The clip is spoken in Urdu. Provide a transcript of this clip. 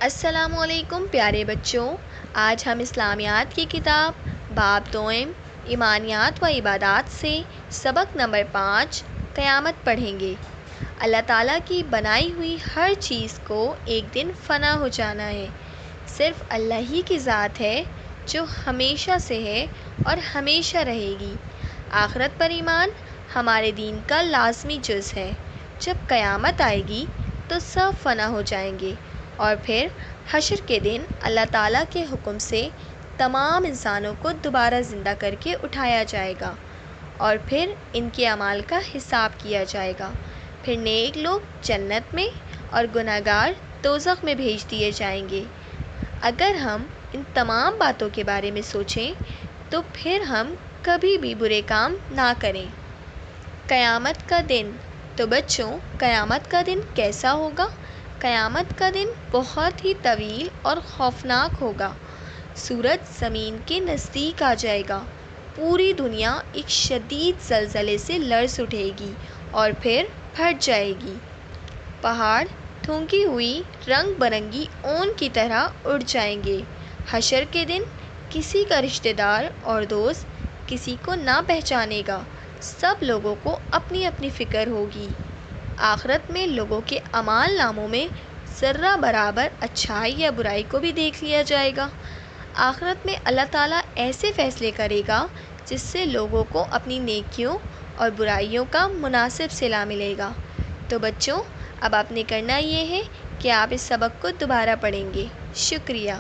السلام علیکم پیارے بچوں، آج ہم اسلامیات کی کتاب باب دوئم ایمانیات و عبادات سے سبق نمبر 5 قیامت پڑھیں گے۔ اللہ تعالیٰ کی بنائی ہوئی ہر چیز کو ایک دن فنا ہو جانا ہے۔ صرف اللہ ہی کی ذات ہے جو ہمیشہ سے ہے اور ہمیشہ رہے گی۔ آخرت پر ایمان ہمارے دین کا لازمی جز ہے۔ جب قیامت آئے گی تو سب فنا ہو جائیں گے اور پھر حشر کے دن اللہ تعالیٰ کے حکم سے تمام انسانوں کو دوبارہ زندہ کر کے اٹھایا جائے گا اور پھر ان کے اعمال کا حساب کیا جائے گا۔ پھر نیک لوگ جنت میں اور گناہگار دوزخ میں بھیج دیے جائیں گے۔ اگر ہم ان تمام باتوں کے بارے میں سوچیں تو پھر ہم کبھی بھی برے کام نہ کریں۔ قیامت کا دن، تو بچوں قیامت کا دن کیسا ہوگا؟ قیامت کا دن بہت ہی طویل اور خوفناک ہوگا۔ سورج زمین کے نزدیک آ جائے گا، پوری دنیا ایک شدید زلزلے سے لرز اٹھے گی اور پھر پھٹ جائے گی۔ پہاڑ تھونکی ہوئی رنگ برنگی اون کی طرح اڑ جائیں گے۔ حشر کے دن کسی کا رشتہ دار اور دوست کسی کو نہ پہچانے گا، سب لوگوں کو اپنی اپنی فکر ہوگی۔ آخرت میں لوگوں کے اعمال ناموں میں ذرہ برابر اچھائی یا برائی کو بھی دیکھ لیا جائے گا۔ آخرت میں اللہ تعالیٰ ایسے فیصلے کرے گا جس سے لوگوں کو اپنی نیکیوں اور برائیوں کا مناسب صلہ ملے گا۔ تو بچوں اب آپ نے کرنا یہ ہے کہ آپ اس سبق کو دوبارہ پڑھیں گے۔ شکریہ۔